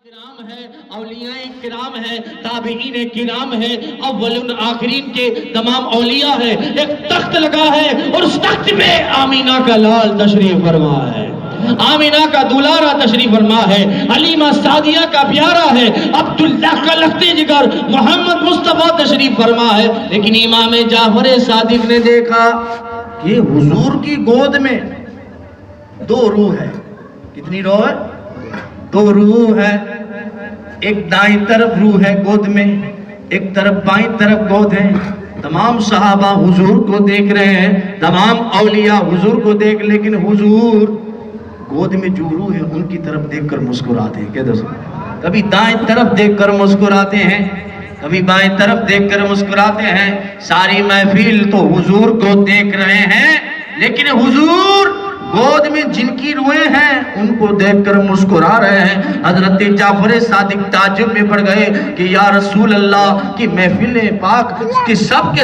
کرام ہے، اولیاء کرام ہے، تابعین کرام ہے، اولون آخرین کے تمام اولیاء ہے. ایک تخت لگا ہے اور اس تخت پہ آمینہ کا لال تشریف فرما ہے، آمینہ کا دولارہ تشریف فرما ہے، حلیمہ سعدیہ کا پیارا ہے، عبداللہ کا لخت جگر محمد مصطفیٰ تشریف فرما ہے. لیکن امام جعفر صادق نے دیکھا کہ حضور کی گود میں دو روح ہے. کتنی روح ہے؟ دو روح ہے. ایک دائیں طرف روح ہے گود میں، ایک طرف بائیں طرف گود ہے. تمام صحابہ حضور کو دیکھ رہے ہیں، تمام اولیاء حضور کو دیکھ، لیکن حضور گود میں جو روح ہے ان کی طرف دیکھ کر مسکراتے ہیں. کیا دوستو؟ کبھی دائیں طرف دیکھ کر مسکراتے ہیں، کبھی بائیں طرف دیکھ کر مسکراتے ہیں. ساری محفل تو حضور کو دیکھ رہے ہیں، لیکن حضور گود میں جن کی روحیں ہیں ان کو دیکھ کر مسکرا رہے ہیں. حضرت جعفر صادق تعجب میں پڑ گئے کہ یا رسول اللہ کی محفل پاک کے سب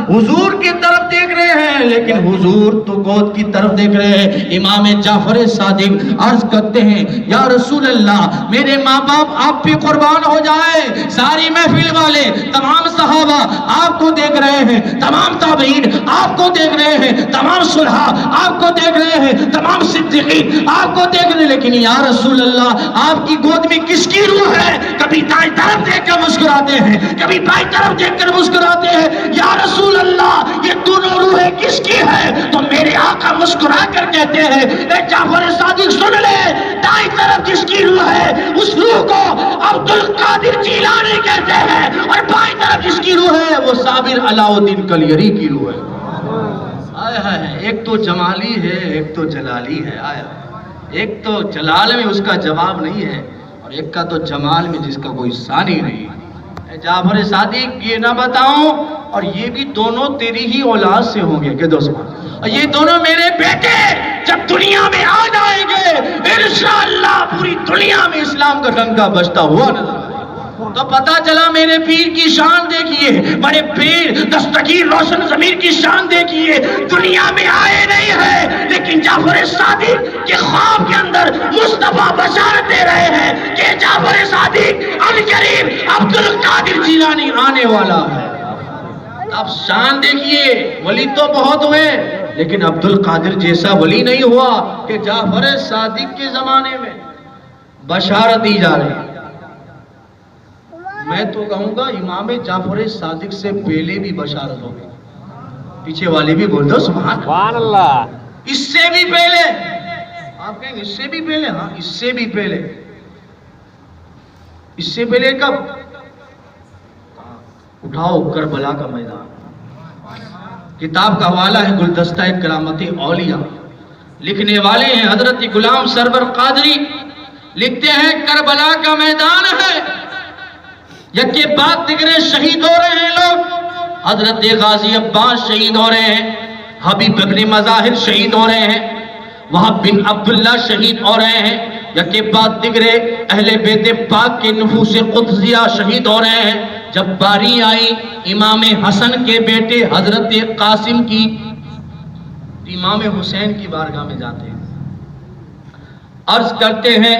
حضور کی طرف دیکھ رہے ہیں، لیکن حضور تو گود کی طرف دیکھ رہے ہیں. امام جعفر صادق عرض کرتے ہیں یا رسول اللہ میرے ماں باپ آپ پہ قربان ہو جائے، ساری محفل والے تمام صحابہ آپ کو دیکھ رہے ہیں، تمام تابعین آپ کو دیکھ رہے ہیں، تمام صلحاء آپ کو دیکھ رہے ہیں، تمام صدیقین آپ کو دیکھ رہے ہیں، لیکن یا رسول اللہ آپ کی گود میں کس کی روح ہے؟ کبھی دائیں طرف دیکھ کر مسکراتے ہیں، کبھی بائیں طرف دیکھ کر مسکراتے ہیں. یا رسول اللہ یہ دونوں روحیں کس کی ہے؟ تو میرے آقا مسکرا کر کہتے ہیں اے جعفر صادق سن لے، دائیں طرف جس کی روح ہے اس روح کو عبدالقادر جیلانی کہتے ہیں، اور بائیں طرف جس کی روح ہے وہ صابر علاء الدین کلیری کی روح ہے. ایک تو جمالی ہے، ایک تو جلالی ہے. ایک تو جلال میں اس کا جواب نہیں ہے، اور ایک کا تو جمال میں جس کا کوئی ثانی نہیں ہے. جعفر صادق یہ نہ بتاؤں، اور یہ بھی دونوں تیری ہی اولاد سے ہوں گے کہ دوست، اور یہ دونوں میرے بیٹے جب دنیا میں آ جائیں گے انشاءاللہ پوری دنیا میں اسلام کا ڈنکا بجتا ہوا نظر آئے. تو پتا چلا میرے پیر کی شان دیکھیے، بڑے پیر دستگیر روشن ضمیر کی شان دیکھیے. دنیا میں آئے نہیں ہیں، لیکن جعفر صادق کے خواب کے اندر مصطفیٰ بشارت دے رہے ہیں کہ جعفر صادق عنقریب عبدالقادر جیلانی آنے والا ہے. اب شان دیکھیے، ولی تو بہت ہوئے لیکن عبدالقادر جیسا ولی نہیں ہوا کہ جعفر صادق کے زمانے میں بشارت دی جا رہی ہے. میں تو کہوں گا امام جعفر صادق سے پہلے بھی بشارت ہو گئی. پیچھے والے بھی بول دو سبحان اللہ. اس سے بھی پہلے آپ کہیں اس سے بھی پہلے؟ ہاں اس سے بھی پہلے. اس سے پہلے کب؟ اٹھاؤ کربلا کا میدان. کتاب کا حوالہ ہے گلدستہ کرامت اولیاء، لکھنے والے ہیں حضرت غلام سرور قادری. لکھتے ہیں کربلا کا میدان ہے، یکے بعد دیگرے شہید ہو رہے ہیں لوگ. حضرت غازی عباس شہید ہو رہے ہیں، حبیب بن مظاہر شہید ہو رہے ہیں، وہب بن عبداللہ شہید ہو رہے ہیں. یکے بعد دیگرے اہل بیت پاک کے نفوس قدسیہ شہید ہو رہے ہیں. جب باری آئی امام حسن کے بیٹے حضرت قاسم کی، امام حسین کی بارگاہ میں جاتے ہیں، عرض کرتے ہیں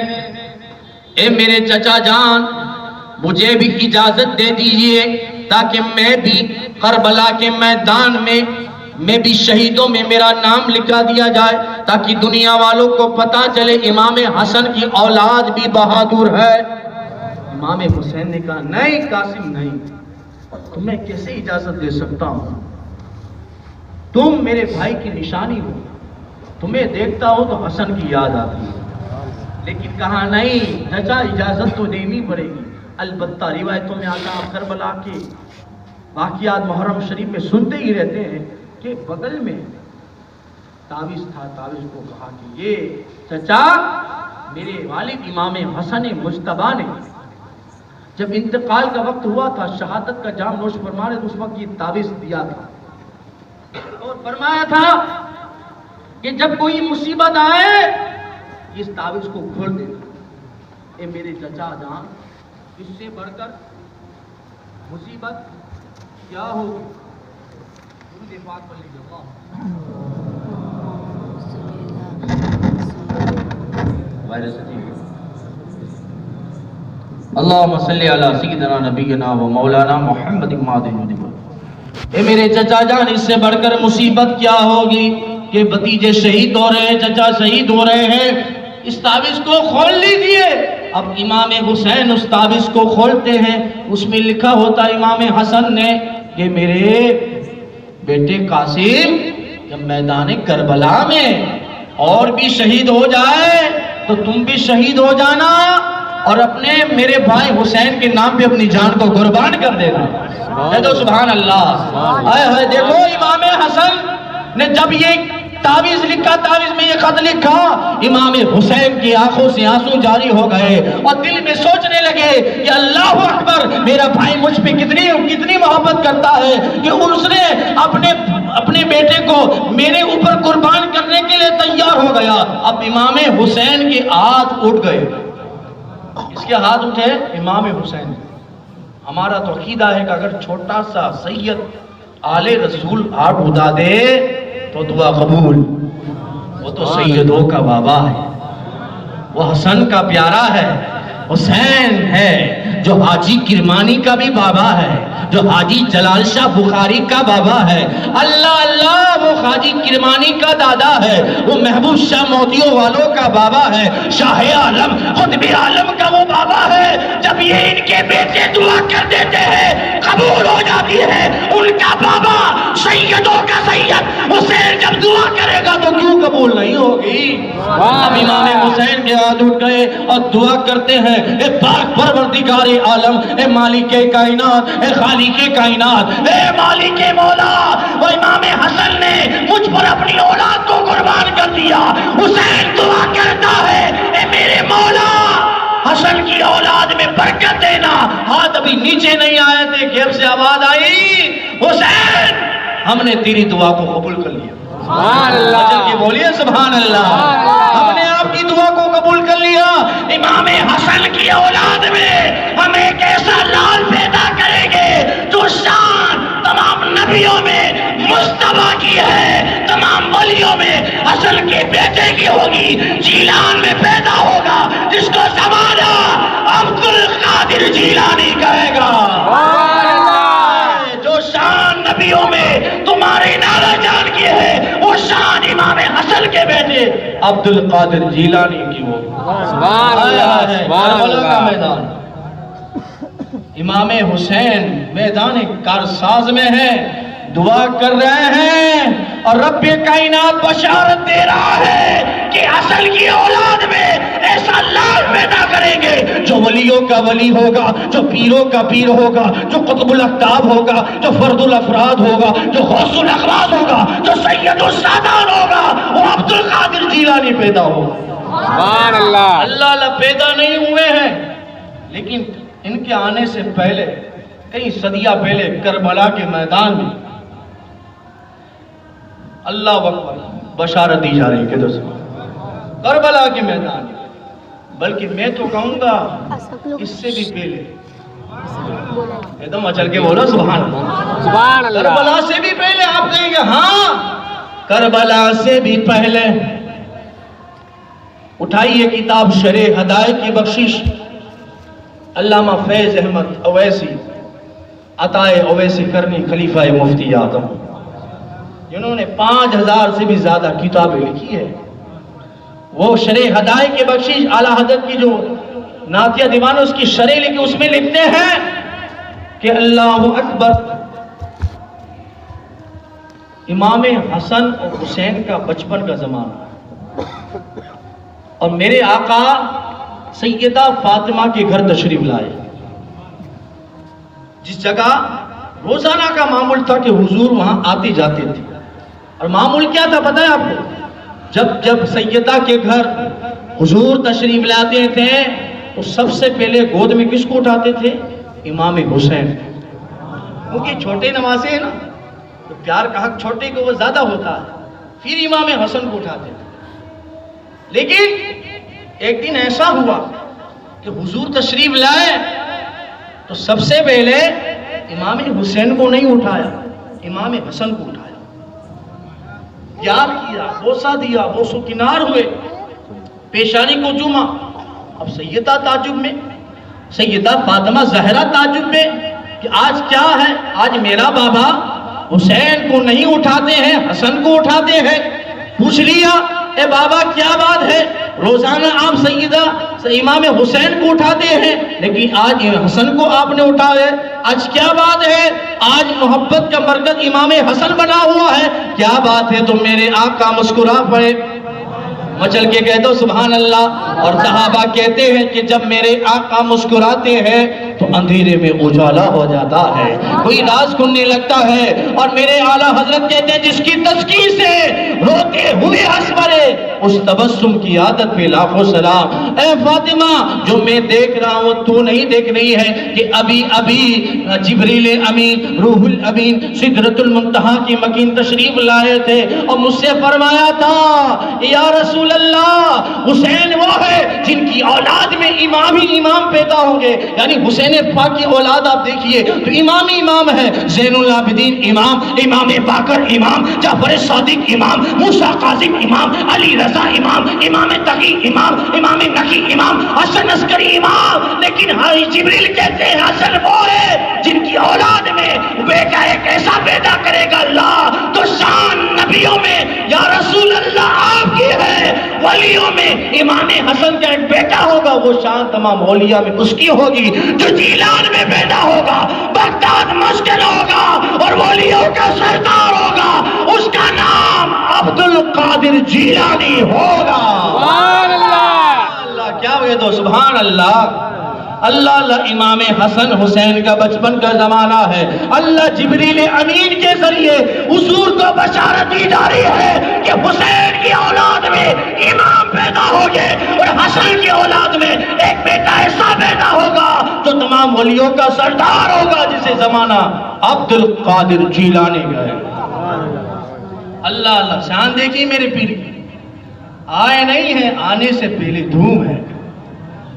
اے میرے چچا جان مجھے بھی اجازت دے دیجئے تاکہ میں بھی کربلا کے میدان میں بھی شہیدوں میں میرا نام لکھا دیا جائے، تاکہ دنیا والوں کو پتا چلے امام حسن کی اولاد بھی بہادر ہے. امام حسین نے کہا نہیں قاسم نہیں، تمہیں کیسے اجازت دے سکتا ہوں؟ تم میرے بھائی کی نشانی ہو، تمہیں دیکھتا ہو تو حسن کی یاد آتی ہے. لیکن کہا نہیں چچا اجازت تو دینی پڑے گی. البتہ روایتوں میں آتا آپ کربلا کے واقعات محرم شریف میں سنتے ہی رہتے ہیں کہ بغل میں تعویذ تھا. تعویذ کو کہا کہ یہ چچا میرے والد امام حسن مجتبیٰ نے جب انتقال کا وقت ہوا تھا، شہادت کا جام نوش فرما رہے، اس وقت یہ تعویذ دیا تھا اور فرمایا تھا کہ جب کوئی مصیبت آئے اس تعویذ کو کھول دینا. اے میرے چچا جان اس سے بڑھ کر مصیبت کیا ہوگی؟ درود پاک پر لکھ دو. اللہم صلی علی سیدنا نبینا و مولانا محمد اے میرے چچا جان، اس سے بڑھ کر مصیبت کیا ہوگی کہ بھتیجے شہید ہو رہے ہیں، چچا شہید ہو رہے ہیں۔ اس تعویذ کو کھول لیجئے۔ اب امام حسین اس تعویذ کو کھولتے ہیں، اس میں لکھا ہوتا امام حسن نے کہ میرے بیٹے قاسم جب میدان کربلا میں اور بھی شہید ہو جائے تو تم بھی شہید ہو جانا اور اپنے میرے بھائی حسین کے نام پہ اپنی جان کو قربان کر دینا۔ کہہ دو سبحان اللہ۔ اے ہائے، دیکھو امام حسن نے جب یہ تعویذ لکھا، تعویذ میں یہ خط لکھا، امام حسین کی آنکھوں سے آنسو جاری ہو گئے اور دل میں سوچنے لگے کہ اللہ اکبر، میرا بھائی مجھ پہ کتنی محبت کرتا ہے کہ اس نے اپنے بیٹے کو میرے اوپر قربان کرنے کے لیے تیار ہو گیا۔ اب امام حسین کے ہاتھ اٹھ گئے۔ اس کے ہاتھ اٹھے امام حسین۔ ہمارا تو عقیدہ ہے کہ اگر چھوٹا سا سید آل رسول ہاتھ اٹھا دے تو دعا قبول۔ وہ تو سیدوں کا بابا ہے، وہ حسن کا پیارا ہے، حسین ہے جو حاجی کرمانی کا بھی بابا ہے، جو حاجی جلال شاہ بخاری کا بابا ہے۔ اللہ اللہ، وہ حاجی کرمانی کا دادا ہے، وہ محبوب شاہ موتیوں والوں کا بابا ہے، شاہ عالم قطب عالم کا وہ بابا ہے۔ جب یہ ان کے بیٹے دعا کر دیتے ہیں قبول ہو جاتی ہے۔ ان کا بابا سیدوں کا سید حسین جب دعا کرے گا تو کیوں قبول نہیں ہوگی؟ اب امام حسین کے ہاتھ اٹھ گئے اور دعا کرتے ہیں، اے پاک پروردگار عالم، اے مالک کائنات، اے خالق کائنات، اے مالک مولا، وہ امام حسن نے مجھ پر اپنی اولاد کو قربان کر دیا۔ حسین دعا کرتا ہے، اے میرے مولا حسن کی اولاد میں برکت دینا۔ ہاتھ ابھی نیچے نہیں آئے تھے، گھر سے آواز آئی، حسین ہم نے تیری دعا کو قبول کر لیا۔ سبحان اللہ، بولیے سبحان اللہ۔ ہم نے آپ کی دعا کو قبول کر لیا۔ امام حسن کی اولاد میں ہم ایک ایسا لال پیدا کریں گے جو شان تمام نبیوں میں مصطفیٰ کی ہے، تمام ولیوں میں حسن کے بیٹے کی ہوگی۔ جیلان میں پیدا ہوگا جس کو زمانہ عبد القادر جیلانی کہے گا۔ جو شان نبیوں میں تمہاری نانا جان کی ہے، وہ شان امام حسن کے بیٹے عبد القادر جیلانی کی ہو۔ کربلا کا میدان، امام حسین میدان کارساز میں ہے، دعا کر رہے ہیں اور رب کائنات بشارت دے رہا ہے کہ حسن کی اولاد میں ایسا لال پیدا کریں گے جو ولیوں کا ولی ہوگا، جو پیروں کا پیر ہوگا، جو قطب الاقطاب ہوگا، جو فرد الافراد ہوگا، جو غوث الاغواث ہوگا، جو سید السادات ہوگا، وہ عبد القادر جیلانی پیدا ہوگا۔ سبحان اللہ۔ اللہ پیدا نہیں ہوئے ہیں، لیکن ان کے آنے سے پہلے کئی صدیہ پہلے کربلا کے میدان میں اللہ اکبر بشارت دی جا رہی ہے کہ کربلا کے میدان میں، بلکہ میں تو کہوں گا اس سے بھی پہلے، ایک دم اچل کے بولو سبحان اللہ۔ سبحان اللہ۔ کربلا سے بھی پہلے آپ کہیں گے ہاں، کربلا سے بھی پہلے۔ اٹھائیے کتاب شرح ہدایت کی بخشش، علامہ فیض احمد اویسی، عطائے اویسی کرنی، خلیفہ مفتی اعظم، جنہوں نے 5000 سے بھی زیادہ کتابیں لکھی ہے۔ وہ شرح ہدایت کی بخشش اعلیٰ حضرت کی جو نعتیہ دیوان اس کی شرح لکھی، اس میں لکھتے ہیں کہ اللہ اکبر، امام حسن اور حسین کا بچپن کا زمانہ، اور میرے آقا سیدہ فاطمہ کے گھر تشریف لائے، جس جگہ روزانہ کا معمول تھا کہ حضور وہاں آتے جاتے تھے۔ اور معمول کیا تھا پتہ ہے آپ کو؟ جب سیدہ کے گھر حضور تشریف لاتے تھے تو سب سے پہلے گود میں کس کو اٹھاتے تھے؟ امام حسین، کیونکہ چھوٹے نواسے ہیں نا، تو پیار کا حق چھوٹے کو وہ زیادہ ہوتا ہے، پھر امام حسن کو اٹھاتے تھے۔ لیکن ایک دن ایسا ہوا کہ حضور تشریف لائے تو سب سے پہلے امام حسین کو نہیں اٹھایا، امام حسن کو اٹھایا، یاد کیا، بوسہ دیا، بوسو کنار ہوئے، پیشانی کو چوما۔ اب سیدہ تعجب میں، سیدہ فاطمہ زہرا تعجب میں کہ آج کیا ہے، آج میرا بابا حسین کو نہیں اٹھاتے ہیں، حسن کو اٹھاتے ہیں۔ پوچھ لیا اے بابا کیا بات ہے، روزانہ آپ سیدہ امام حسین کو اٹھاتے ہیں لیکن آج حسن کو آپ نے اٹھایا، آج کیا بات ہے؟ آج محبت کا مرکز امام حسن بنا ہوا ہے، کیا بات ہے؟ تو میرے آقا مسکرا پڑے، مچل کے کہہ دو سبحان اللہ۔ اور صحابہ کہتے ہیں کہ جب میرے آقا مسکراتے ہیں تو اندھیرے میں اجالا ہو جاتا ہے، کوئی راز کھلنے لگتا ہے۔ اور میرے اعلیٰ حضرت کہتے ہیں جس کی تسکین سے روتے ہوئے ہنس پڑے اس تبسم کی عادت پہ لاکھوں سلام۔ اے فاطمہ جو میں دیکھ رہا ہوں تو نہیں دیکھ رہی ہے کہ ابھی ابھی جبریل امین روح الامین سدرۃ المنتہا کی مکین تشریف لائے تھے اور مجھ سے فرمایا تھا یا رسول اللہ حسین وہ ہے جن کی اولاد میں امام ہی امام پیدا ہوں گے، یعنی حسین پاک کی اولاد آپ دیکھیے تو امام ہی امام ہے، زین العابدین امام، امام باقر امام، جعفر صادق امام، موسیٰ کاظم امام، علی رضا امام، امام تقی امام، امام نقی امام، حسن عسکری امام۔ لیکن جبریل کہتے ہیں حسن وہ ہے جن کی اولاد میں بیٹا ایک ایسا پیدا کرے گا اللہ تو شان نبیوں میں یا رسول اللہ آپ کی ہے، ولیوں میں امام حسن کا ایک بیٹا ہوگا وہ شان تمام اولیاء میں اس کی ہوگی، جو جیلان میں پیدا ہوگا بغداد مسکن ہوگا اور ولیوں کا سردار ہوگا اس کا نام عبد القادر جیلانی ہوگا۔ سبحان اللہ، کیا ہوئے تو سبحان اللہ۔ اللہ اللہ امام حسن حسین کا بچپن کا زمانہ ہے، اللہ جبریل امین کے ذریعے حضور کو بشارت دی جا رہی ہے کہ حسین کی اولاد میں امام پیدا ہوگے اور حسن کی اولاد میں ایک بیٹا ایسا پیدا ہوگا جو تمام ولیوں کا سردار ہوگا جسے زمانہ عبد القادر جیلانی کا ہے۔ اللہ اللہ، شان دیکھیے میرے پیر کی، آئے نہیں ہے آنے سے پہلے دھوم ہے،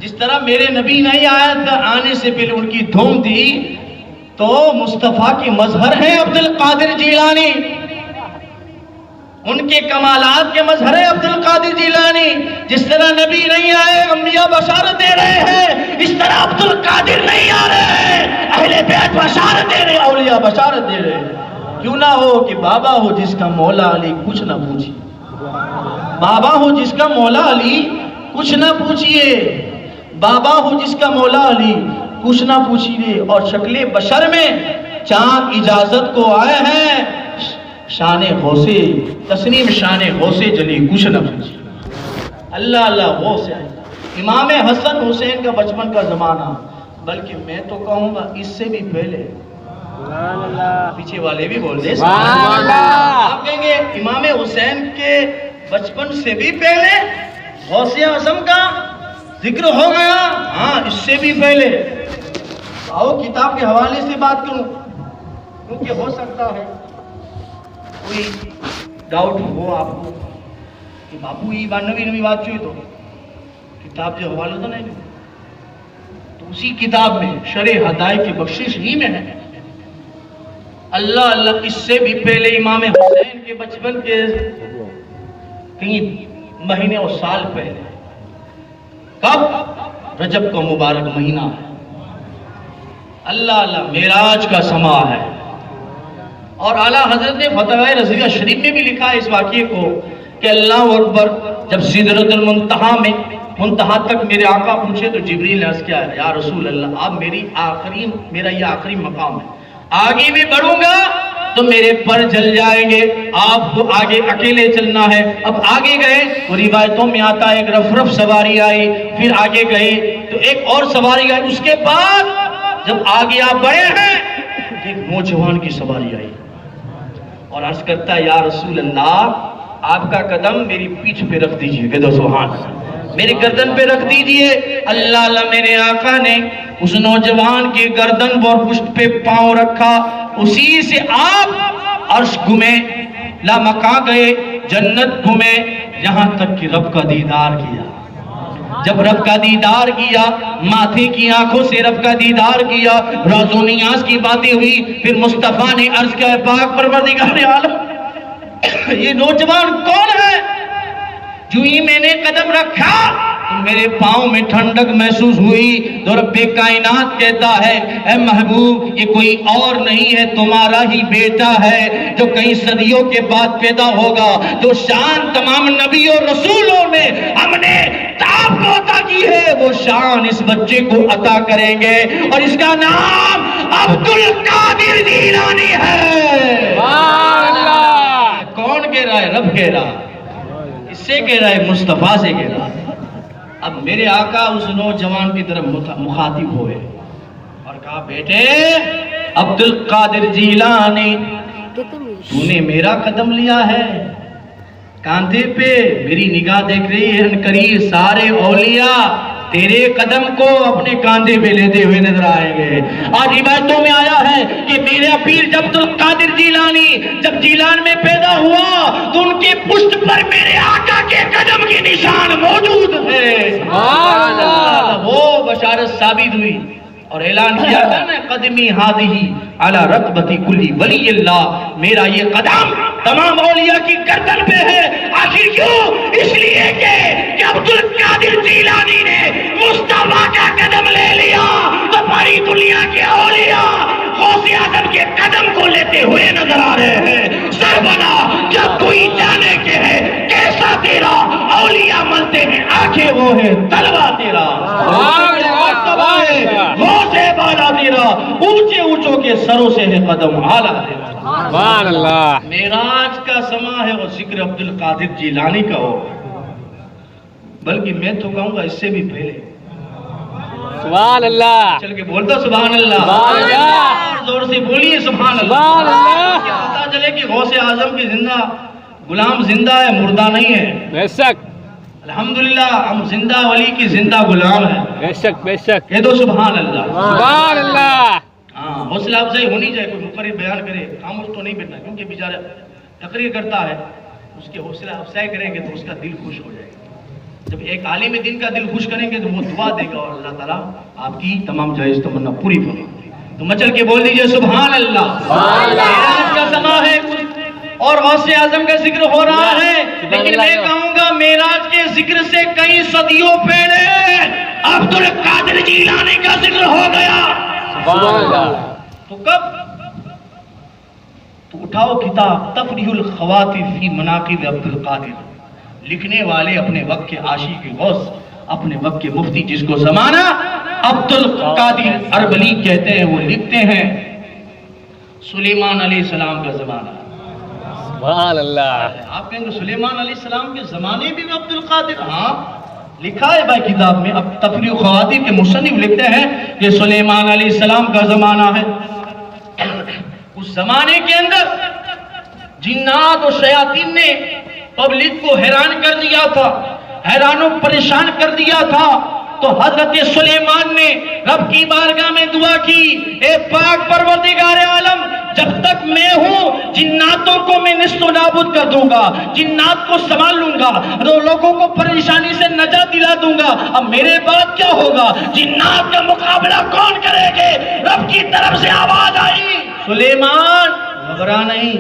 جس طرح میرے نبی نہیں آیا تھا آنے سے پہلے ان کی دھوم تھی، تو مصطفیٰ کی مظہر ہے عبد القادر جیلانی، ان کے کمالات کے مظہر ہے عبد القادر جیلانی۔ جس طرح نبی نہیں آئے انبیاء بشارت دے رہے ہیں، اس طرح عبد القادر نہیں آ رہے ہیں، اہل بیت بشارت دے رہے ہیں، اولیاء بشارت دے رہے ہیں۔ کیوں نہ ہو کہ بابا ہو جس کا مولا علی کچھ نہ پوچھیے، بابا ہو جس کا مولا علی کچھ نہ پوچھئے، بابا ہو جس کا مولا علی کچھ نہ پوچھئے۔ اور شکل بشر میں چاند اجازت کو آئے ہیں، شان غوثے تسنیم شان غوثے جلی کچھ نہ پوچھئے۔ اللہ اللہ غوث آئے، امام حسن حسین کا بچپن کا زمانہ، بلکہ میں تو کہوں گا اس سے بھی پہلے، پیچھے والے بھی بول دے آپ کہیں گے امام حسین کے بچپن سے بھی پہلے غوث اعظم کا ذکر ہو گیا؟ ہاں اس سے بھی پہلے۔ آؤ کتاب کے حوالے سے بات کروں، کیونکہ ہو سکتا ہے کوئی ڈاؤٹ ہو آپ کو کہ باپو یہ نوی بات چوئی تو کتاب جو حوالے تو نہیں، تو اسی کتاب میں شرح ہدایت کی بخشش ہی میں ہے۔ اللہ اللہ، اس سے بھی پہلے امام حسین کے بچپن کے کئی مہینے اور سال پہلے، کب؟ رجب کا مبارک مہینہ ہے، اللہ اللہ معراج کا سما ہے۔ اور اعلیٰ حضرت نے فتح رضویہ شریف میں بھی لکھا ہے اس واقعے کو کہ اللہ اکبر، جب سدرۃ المنتہا میں منتہا تک میرے آقا پوچھے تو جبریل نے عرض کیا ہے یا رسول اللہ اب میرا یہ آخری مقام ہے، آگے بھی بڑھوں گا تو میرے پر جل جائیں گے، آپ کو آگے اکیلے چلنا ہے۔ اب آگے گئے تو روایتوں میں آتا ہے ایک رف سواری آئی، پھر آگے گئے تو ایک اور سواری آئی، اس کے بعد جب آگے آپ بڑھے ہیں ایک نوجوان کی سواری آئی اور عرض کرتا ہے یا رسول اللہ آپ کا قدم میری پیٹھ پہ رکھ دیجئے، کہہ دو سبحان اللہ، میری گردن پہ رکھ دیجئے۔ اللہ اللہ، میرے آقا نے اس نوجوان کی گردن اور پشت پہ پاؤں رکھا، اسی سے آپ عرش گھومے، لامکاں گئے، جنت گھومے، یہاں تک کہ رب کا دیدار کیا۔ جب رب کا دیدار کیا، ماتھے کی آنکھوں سے رب کا دیدار کیا، راز و نیاز کی باتیں ہوئی، پھر مصطفیٰ نے عرض کیا پاک پروردگار عالم یہ نوجوان کون ہے؟ جو ہی میں نے قدم رکھا میرے پاؤں میں ٹھنڈک محسوس ہوئی تو رب کائنات کہتا ہے اے محبوب یہ کوئی اور نہیں ہے تمہارا ہی بیٹا ہے جو کئی صدیوں کے بعد پیدا ہوگا. جو شان تمام نبیوں رسولوں میں ہم نے آپ کو عطا کی ہے وہ شان اس بچے کو عطا کریں گے اور اس کا نام عبد القادر جیلانی ہے. کون کہہ رہا ہے؟ رب کہہ رہا ہے. اس سے کہہ رہا ہے مصطفیٰ سے کہہ رہا ہے. اب میرے آقا اس نوجوان کی طرف مخاطب ہوئے اور کہا بیٹے عبد القادر جیلانی تو نے میرا قدم لیا ہے کاندھے پہ. میری نگاہ دیکھ رہی ہے قریب سارے اولیاء تیرے قدم کو اپنے کاندھے پہ لیتے ہوئے نظر آئیں گے. آج روایتوں میں آیا ہے کہ میرا پیر جب عبد القادر جیلانی جب جیلان میں پیدا ہوا تو ان کے پشت پر میرے آقا کے قدم کے نشان موجود تھے. وہ بشارت ثابت ہوئی اور اعلان کیا تھا نا قدمی ہادہی علی رقبتی کلی ولی اللہ. میرا یہ قدم تمام اولیاء کی گردن پہ ہے. آخر کیوں؟ اس لیے کہ عبد القادر جیلانی نے مصطفیٰ کا قدم لے لیا تو پاری دنیا کے اولیاء غوث اعظم کے قدم کو لیتے ہوئے نظر آ رہے ہیں. سربنا کیا کوئی جانے کے ہے کیسا تیرا اولیاء ملتے ہیں آنکھیں وہ ہے طلبہ تیرا غوث بالا تیرا اونچے اونچوں کے سروں سے ہے قدم اعلیٰ تیرا. سبحان اللہ. معراج کا سما ہے وہ ذکر عبد القادر جیلانی کا ہو بلکہ میں تو کہوں گا اس سے بھی پہلے. سبحان اللہ. چل کے بولتا سبحان اللہ. سبحان اللہ. زور سے بولیے سبحان اللہ. سبحان اللہ. کیا پتا چلے کہ غوث اعظم کی زندہ غلام زندہ ہے مردہ نہیں ہے. بے شک الحمدللہ ہم زندہ ولی کی زندہ غلام ہیں. بے شک بے شک. کہہ دو سبحان اللہ. سبحان اللہ. ہاں حوصلہ افزائی ہونی چاہیے. کوئی مقرر بیان کرے خاموش تو نہیں بیٹھنا کیونکہ بیچارہ تقریر کرتا ہے اس کے حوصلہ افزائی کریں گے تو اس کا دل خوش ہو جائے گا. جب ایک عالم دین کا دل خوش کریں گے تو وہ دعا دے گا اور اللہ تعالیٰ آپ کی تمام جائز تمنا پوری فرمائے گا. تو مچل کے بول دیجئے سبحان اللہ. معراج کا سما ہے اور غوث اعظم کا ذکر ہو رہا ہے لیکن میں کہوں گا معراج کے ذکر سے کئی صدیوں پہلے عبد القادر جیلانی کا ذکر ہو گیا. سبحان اللہ. تو کب؟ تو اٹھاؤ کتاب تفریح الخواطر فی مناقب عبد القادر. لکھنے والے اپنے وقت کے عاشق غوث اپنے وقت کے مفتی جس کو زمانہ عبد القادر اربلی کہتے ہیں وہ لکھتے ہیں سلیمان علیہ السلام کا زمانہ. سبحان اللہ. آپ کہیں گے سلیمان علیہ السلام کے زمانے بھی عبد القادر. ہاں لکھا ہے بھائی کتاب میں. اب تفریح الخواطر کے مصنف لکھتے ہیں کہ سلیمان علیہ السلام کا زمانہ ہے. اس زمانے کے اندر جنات اور شیاطین نے پبلک کو حیران کر دیا تھا حیران و پریشان کر دیا تھا. تو حضرت سلیمان نے رب کی بارگاہ میں دعا کی اے پاک پروردگار عالم جب تک میں ہوں جناتوں کو میں نست و نابود کر دوں گا جنات کو سنبھال لوں گا لوگوں کو پریشانی سے نجات دلا دوں گا. اب میرے بعد کیا ہوگا جنات کا مقابلہ کون کرے گے؟ رب کی طرف سے آواز آئی سلیمان گھبرا نہیں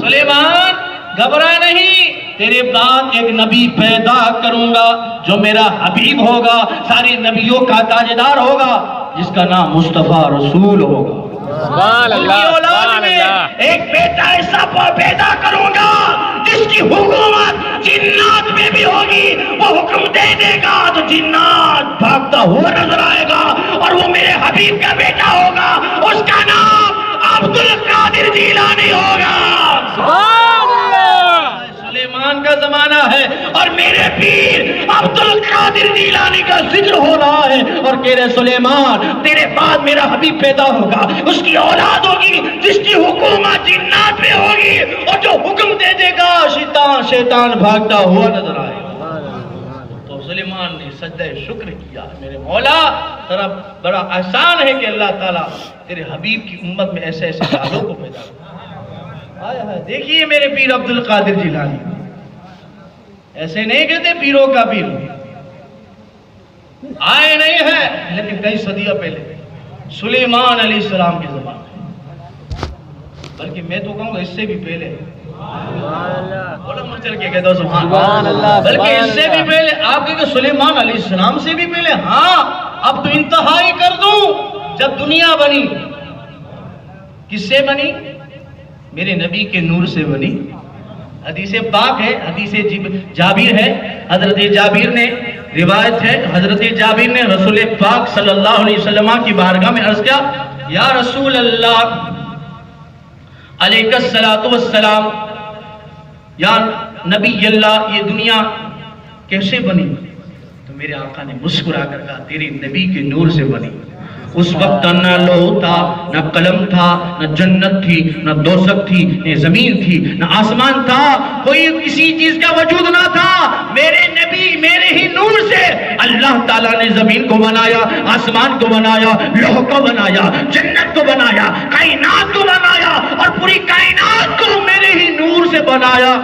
سلیمان گھبرا نہیں تیرے بعد ایک نبی پیدا کروں گا جو میرا حبیب ہوگا سارے نبیوں کا تاجدار ہوگا جس کا نام مصطفیٰ رسول ہوگا. سبحان اللہ. اولاد میں ایک بیٹا ایسا پیدا کروں گا جس کی حکومت جنات میں بھی ہوگی. وہ حکم دے دے گا تو جنات بھاگتا ہوا نظر آئے گا اور وہ میرے حبیب کا بیٹا ہوگا. اس کا نام عبد القادر جیلانی ہوگا. سبحان اللہ. سلیمان کا زمانہ ہے اور میرے پیر عبد القادر جیلانی کا ذکر ہو رہا ہے اور کہہ رہے سلیمان تیرے بعد میرا حبیب پیدا ہوگا اس کی اولاد ہوگی جس کی حکومت جنات میں ہوگی اور جو حکم دے دے گا شیطان بھاگتا ہوا نظر آئے گا. تو سلیمان نے سجدہ شکر کیا میرے مولا تیرا بڑا احسان ہے کہ اللہ تعالیٰ تیرے حبیب کی امت میں ایسے ایسے لالوں کو پیدا کرتا. دیکھیے میرے پیر عبد القادر جیلانی ایسے نہیں کہتے پیروں کا پیر آئے نہیں ہے لیکن کئی صدیوں پہلے سلیمان علیہ السلام کے زمانے بلکہ میں تو کہوں گا اس سے بھی پہلے بولو مجھ چل کے کہہ دو سبحان سبحان اللہ، بلکہ سبحان اس سے بھی اللہ۔ پہلے آپ کے سلیمان علیہ السلام سے بھی پہلے، ہاں اب تو انتہائی کر دوں، جب دنیا بنی کس سے بنی؟ میرے نبی کے نور سے بنی۔ حدیث پاک ہے، حدیث جابر ہے، حضرت جابر نے روایت ہے، حضرت جابر نے رسول پاک صلی اللہ علیہ وسلم کی بارگاہ میں عرض کیا، یا رسول اللہ علیہ الصلوۃ والسلام، یا نبی اللہ یہ دنیا کیسے بنی؟ تو میرے آقا نے مسکرا کر کہا تیرے نبی کے نور سے بنی۔ اس وقت نہ لوح تھا، نہ قلم تھا، نہ جنت تھی، نہ دوزخ تھی، نہ زمین تھی، نہ آسمان تھا، کوئی کسی چیز کا وجود نہ تھا۔ میرے نبی میرے ہی نور سے اللہ تعالیٰ نے زمین کو بنایا، آسمان کو بنایا، لوح کو بنایا، جنت کو بنایا، کائنات کو بنایا، اور پوری کائنات کو میرے ہی نور سے بنایا۔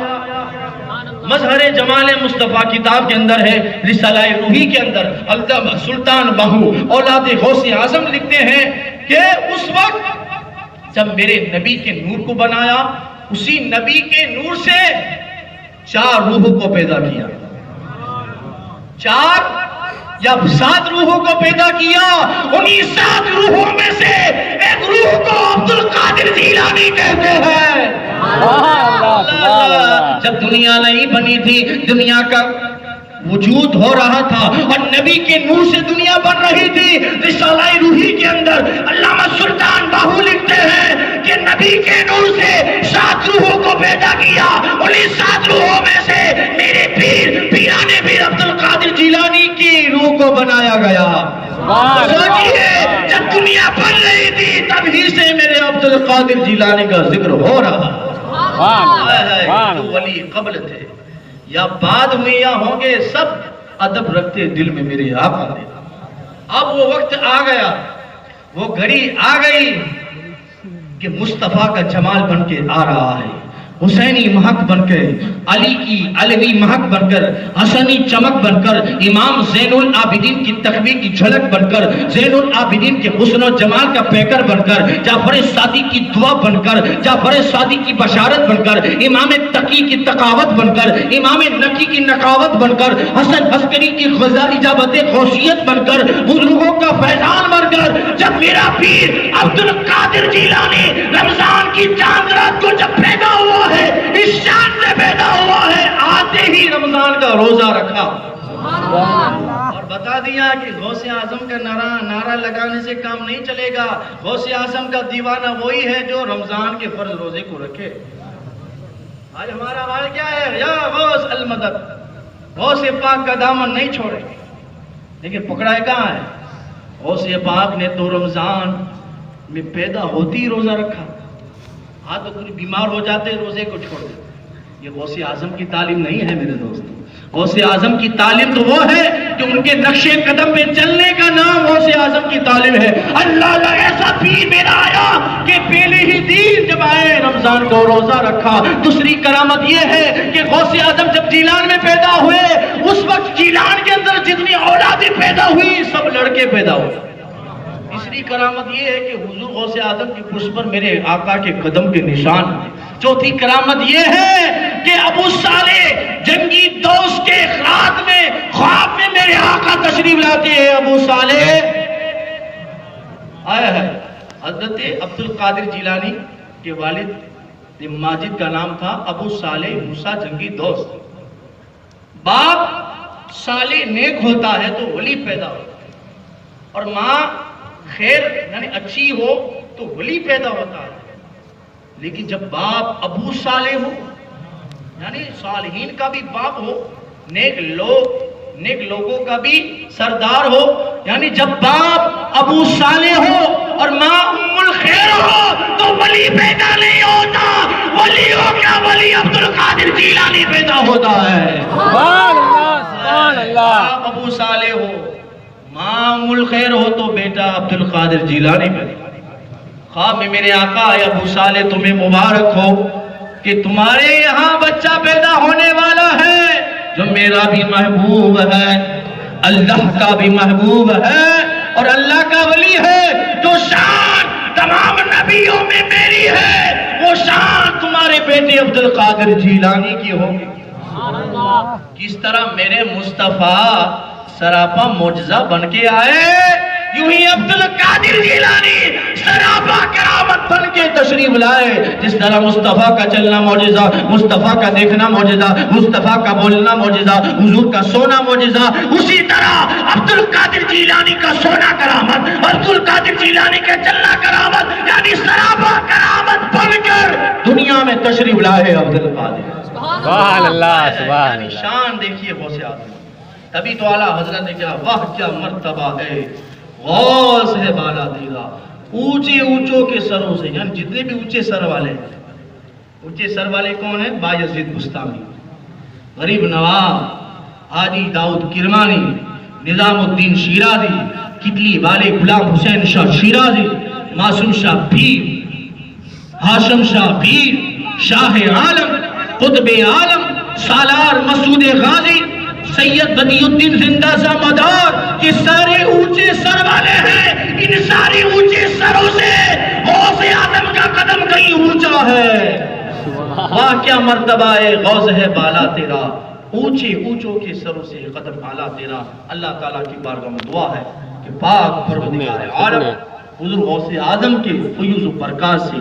مظہر جمال مصطفیٰ کتاب کے اندر ہے، رسالہ روحی کے اندر علامہ سلطان باہو اولاد غوث اعظم لکھتے ہیں کہ اس وقت جب میرے نبی کے نور کو بنایا، اسی نبی کے نور سے 4 روحوں کو پیدا کیا، 4 یا 7 روحوں کو پیدا کیا۔ انہی 7 روحوں میں سے ایک روح کو عبد القادر جیلانی کہتے ہیں۔ جب دنیا نہیں بنی تھی، دنیا کا وجود ہو رہا تھا اور نبی کے نور سے دنیا بن رہی تھی۔ رسالہ روحی کے اندر علامہ سلطان باہو لکھتے ہیں کہ نبی کے نور سے 7 روحوں کو پیدا کیا، انہی 7 روحوں میں سے میرے پیران پیر عبد القادر جیلانی کی روح کو بنایا گیا۔ سوچئے جب دنیا بن رہی تھی تب ہی سے میرے عبد القادر جیلانی کا ذکر ہو رہا۔ جو ولی قبل تھے یا بعد میں یا ہوں گے، سب ادب رکھتے دل میں میرے آقا نے۔ اب وہ وقت آ گیا، وہ گھڑی آ گئی کہ مصطفیٰ کا جمال بن کے آ رہا ہے، حسینی مہک بن کر، علی کی علوی مہک بن کر، حسنی چمک بن کر، امام زین العابدین کی تقوی کی جھلک بن کر، زین العابدین کے حسن و جمال کا پیکر بن کر، جعفر صادق کی دعا بن کر، جعفر صادق کی بشارت بن کر، امام تقی کی تقاوت بن کر، امام نقی کی نقاوت بن کر، حسن عسکری کی اجابت غوثیت بن کر، بزرگوں کا فیضان بن کر، جب میرا پیر عبد القادر جیلانی رمضان کی چاند رات کو جب پیدا ہوا ہے، اس شان سے پیدا ہوا ہے، آتے ہی رمضان کا روزہ رکھا اور بتا دیا کہ غوث اعظم کا نعرہ لگانے سے کام نہیں چلے گا۔ غوث اعظم کا دیوانہ وہی ہے جو رمضان کے فرض روزے کو رکھے۔ آج ہمارا حال کیا ہے؟ یا غوث المدد، غوث پاک کا دامن نہیں چھوڑے، لیکن پکڑائے کہاں ہے؟ غوث پاک نے تو رمضان میں پیدا ہوتی روزہ رکھا، ہاں تو کوئی بیمار ہو جاتے روزے کو چھوڑ دے۔ یہ غوث اعظم کی تعلیم نہیں ہے میرے دوست۔ غوث اعظم کی تعلیم تو وہ ہے کہ ان کے نقش قدم پہ چلنے کا نام غوث اعظم کی تعلیم ہے۔ اللہ ایسا پیر میرا آیا کہ پہلے ہی دن جب آئے رمضان کو روزہ رکھا۔ دوسری کرامت یہ ہے کہ غوث اعظم جب جیلان میں پیدا ہوئے، اس وقت جیلان کے اندر جتنی اولادیں پیدا ہوئی سب لڑکے پیدا ہوئے۔ تیسری کرامت یہ ہے کہ حضور غوث اعظم کی پشت پر میرے آقا کے قدم کے نشان ہیں۔ چوتھی کرامت یہ ہے کہ ابو صالح جنگی دوست کے خواب میں میرے آقا تشریف لاتے ہیں۔ ابو صالح آیا ہے، حضرت عبد القادر جیلانی کے والد ماجد کا نام تھا ابو صالح موسیٰ جنگی دوست۔ باپ صالح نیک ہوتا ہے تو ولی پیدا ہوتا ہے، اور ماں خیر یعنی اچھی ہو تو ولی پیدا ہوتا ہے۔ لیکن جب باپ ابو صالح ہو یعنی صالحین کا بھی باپ ہو، نیک لوگوں کا بھی سردار ہو، یعنی جب باپ ابو صالح ہو اور ماں ام الخیر ہو تو ولی پیدا نہیں ہوتا۔ ولی ہو کیا، ولی عبد القادر جیلانی پیدا ہوتا ہے۔ سبحان اللہ، سبحان اللہ۔ باپ ابو صالح ہو، ماں ام الخیر ہو تو بیٹا عبد القادر جیلانی پیدا۔ خواب میں میرے آقا ہے، ابو صالح تمہیں مبارک ہو کہ تمہارے یہاں بچہ پیدا ہونے والا ہے جو میرا بھی محبوب ہے، اللہ کا بھی محبوب ہے اور اللہ کا ولی ہے، جو شان تمام نبیوں میں میری ہے۔ وہ وہ شان تمہارے بیٹے عبد القادر جیلانی کی ہوگی. کس طرح میرے مصطفیٰ سراپا معجزہ بن کے آئے، یوں ہی عبد القادر جیلانی سراپا کرامت بن کے تشریف لائے. جس طرح مصطفیٰ کا چلنا معجزہ، مصطفیٰ کا دیکھنا معجزہ، مصطفیٰ کا بولنا معجزہ، حضور کا سونا معجزہ، اسی طرح عبد القادر جیلانی کا سونا کرامت، عبد القادر جیلانی کا چلنا کرامت، یعنی سراپا کرامت بن کر دنیا میں تشریف لائے عبد القادر. سبحان اللہ سبحان یعنی اللہ. شان دیکھیے غوث اعظم. تبھی تو اعلیٰ حضرت نے کہا واہ کیا مرتبہ ہے، غوث ہے بالا تیرا، اونچے اونچوں کے سروں سے. یعنی جتنے بھی اونچے سر والے ہیں، اونچے سر والے کون ہیں؟ بایزید بستامی، غریب نواب، حاجی داؤد کرمانی، نظام الدین شیرازی، کتلی والے غلام حسین شاہ شیرازی، معصوم شاہ پیر، ہاشم شاہ پیر، شاہ عالم، قطب عالم، سالار مسعود غازی، سید بدی الدین زندہ سا مدار، یہ سارے اونچے سر والے ہیں. ان سارے اونچے سروں سے غوث اعظم کا قدم کہیں اونچا ہے. واہ کیا مرتبہ ہے، غوث ہے بالا تیرا، اونچے اونچوں کے سروں سے قدم اعلیٰ تیرا. اللہ تعالیٰ کی بارگاہ میں دعا ہے کہ پاک پروردگار عالم حضور غوث اعظم کے فیوز و برکات سے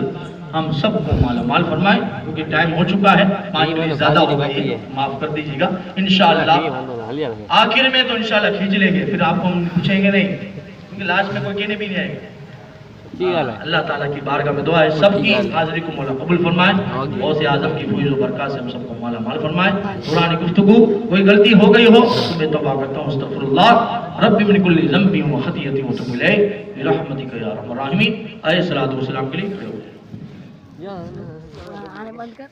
ہم سب کو مالا مال فرمائے. کیونکہ ٹائم ہو چکا ہے، 5 منٹ زیادہ ہو گئی ہے، معاف کر دیجیے گا. انشاءاللہ آخر میں تو انشاءاللہ کھینچ لیں گے، پھر آپ کو ہم پوچھیں گے نہیں، کیونکہ لاسٹ میں کوئی کہنے بھی نہیں آئے گا. اللہ تعالیٰ کی بارگاہ میں دعا ہے سب کی حاضری کو مولا قبول فرمائے، غوث اعظم کی فیض و برکات سے ہم سب کو مالا مال فرمائے. پرانی گفتگو کوئی غلطی ہو گئی ہو تو میں توبہ کرتا ہوں، استغفر اللہ رب من کل ذنب و خطیئۃ واتوب الیہ برحمتک یا ارحم الراحمین. علیہ الصلوۃ والسلام کے لیے کھڑے ہو جائیں. آنے بند کر.